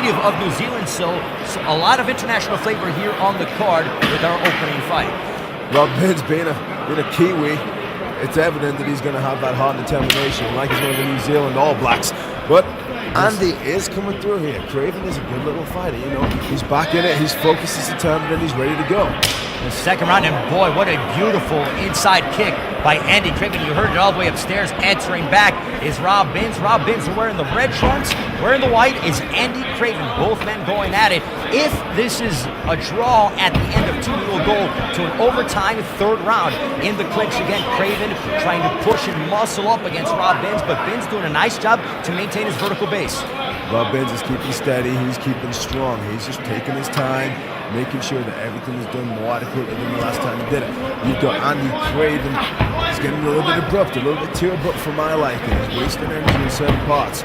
native of New Zealand, so a lot of international flavor here on the card with our opening fight. Rob Ben's being a Kiwi, it's evident that he's going to have that heart and determination, like he's one of the New Zealand All Blacks. But Andy is coming through here. Craven is a good little fighter, you know. He's back in it, he's focused, he's determined, and he's ready to go. The second round, and boy, what a beautiful inside kick by Andy Craven. You heard it all the way upstairs. Answering back is Rob Binns. Rob Binns wearing the red trunks. Wearing the white is Andy Craven. Both men going at it. If this is a draw at the end of two, we will go to an overtime third round. In the clinch again, Craven trying to push and muscle up against Rob Binns, but Binns doing a nice job to maintain his vertical base. Rob Binns is keeping steady. He's keeping strong. He's just taking his time, making sure that everything is done more adequately than the last time he did it. You've got Andy Craven. He's getting a little bit abrupt, a little bit too abrupt for my liking. He's wasting energy in certain parts.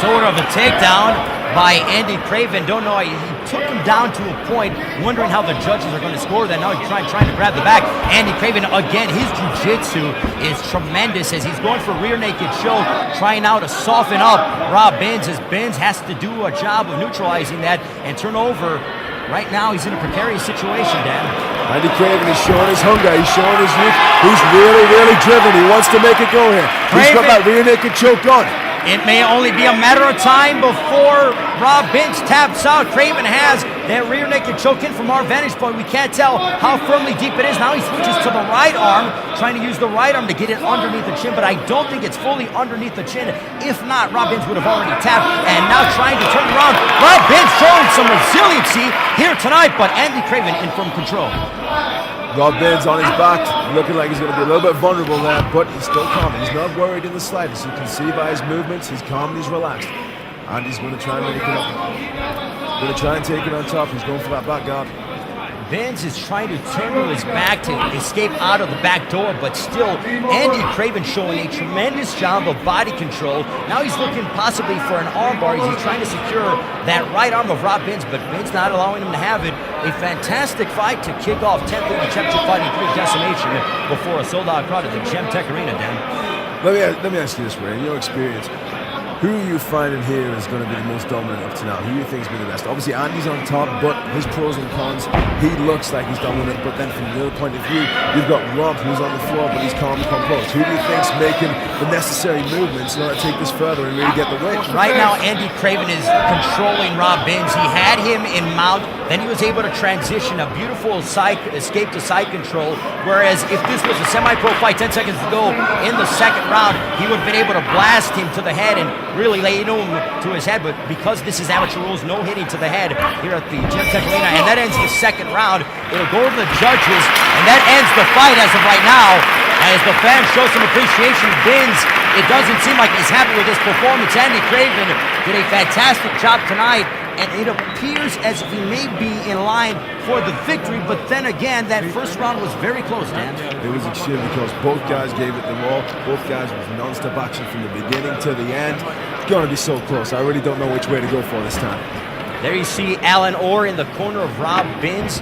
Sort of a takedown by Andy Craven. Don't know, he took him down to a point, wondering how the judges are going to score that. Now he's trying to grab the back. Andy Craven, again, his jiu-jitsu is tremendous as he's going for rear naked choke, trying now to soften up Rob Binns, as Binns has to do a job of neutralizing that and turn over. Right now, he's in a precarious situation, Dan. Andy Craven is showing his hunger. He's showing his youth. He's really, really driven. He wants to make it go here. He's got that rear naked choke on. It may only be a matter of time before Rob Binns taps out. Craven has that rear naked choke in from our vantage point. We can't tell how firmly deep it is. Now he switches to the right arm, trying to use the right arm to get it underneath the chin, but I don't think it's fully underneath the chin. If not, Rob Binns would have already tapped, and now trying to turn around. Rob Binns showing some resiliency here tonight, but Andy Craven in firm control. Rob Binns on his back, looking like he's going to be a little bit vulnerable there, but he's still calm. He's not worried in the slightest. You can see by his movements, he's calm and he's relaxed. And he's going to try and make it up. He's going to try and take it on top. He's going for that back guard. Binns is trying to turn to his back to escape out of the back door, but still, Andy Craven showing a tremendous job of body control. Now he's looking possibly for an armbar. He's trying to secure that right arm of Rob Binns, but Binns not allowing him to have it. A fantastic fight to kick off 10th League Championship Fighting 3 Decimation before a sold-out crowd at the Gemtech Arena, Dan. Let me ask you this, Ray. In your experience, who are you finding here is going to be the most dominant up to now? Who do you think has been the best? Obviously, Andy's on top, but his pros and cons, he looks like he's dominant. But then from the other point of view, you've got Rob, who's on the floor, but he's calm and composed. Who do you think's making the necessary movements in order to take this further and really get the win? Right now, Andy Craven is controlling Rob Binns. He had him in mount, then he was able to transition a beautiful escape to side control. Whereas if this was a semi-pro fight 10 seconds to go in the second round, he would have been able to blast him to the head and really lay him to his head, but because this is amateur rules, no hitting to the head here at the Gemtech Arena, and that ends the second round. It'll go to the judges, and that ends the fight as of right now. As the fans show some appreciation, Binns, it doesn't seem like he's happy with his performance. Andy Craven did a fantastic job tonight, and it appears as if he may be in line for the victory, but then again, that first round was very close, Dan. It was extremely close. Both guys gave it their all. Both guys was non-stop action from the beginning to the end. It's going to be so close. I really don't know which way to go for this time. There you see Alan Orr in the corner of Rob Binns.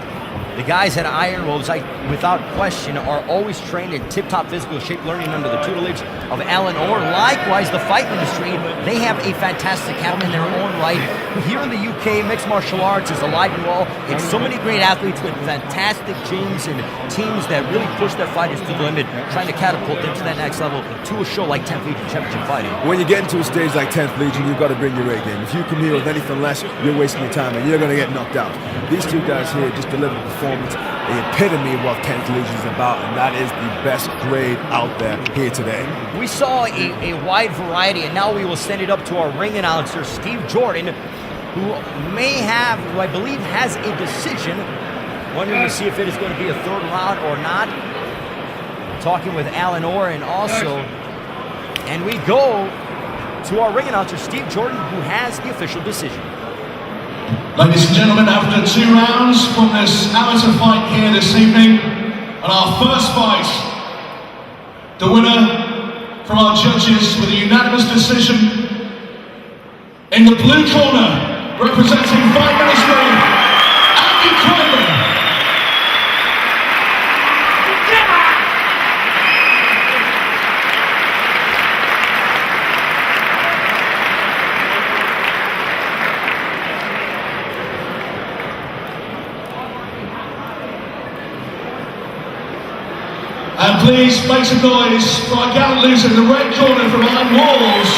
The guys at Iron Wolves, without question, are always trained in tip-top physical shape, learning under the tutelage of Alan Orr. Likewise, the fight industry, they have a fantastic camp in their own right. Here in the UK, mixed martial arts is alive and well. It's so many great athletes with fantastic gyms and teams that really push their fighters to the limit, trying to catapult them to that next level to a show like 10th Legion Championship Fighting. When you get into a stage like 10th Legion, you've got to bring your A game. If you come here with anything less, you're wasting your time and you're going to get knocked out. These two guys here just delivered a performance, the epitome of what 10th Legion is about, and that is the best grade out there here today. We saw a wide variety, and now we will send it up to our ring announcer, Steve Jordan, who may have, who I believe has a decision, wondering to see if it is going to be a third round or not. Talking with Alan Orr and also, and we go to our ring announcer, Steve Jordan, who has the official decision. Ladies and gentlemen, after 2 rounds from this amateur fight here this evening, and our first fight, the winner from our judges with a unanimous decision, in the blue corner, representing Fight Ministry, Andy Craven. And please make some noise for our gallant loser in the red corner from behind walls,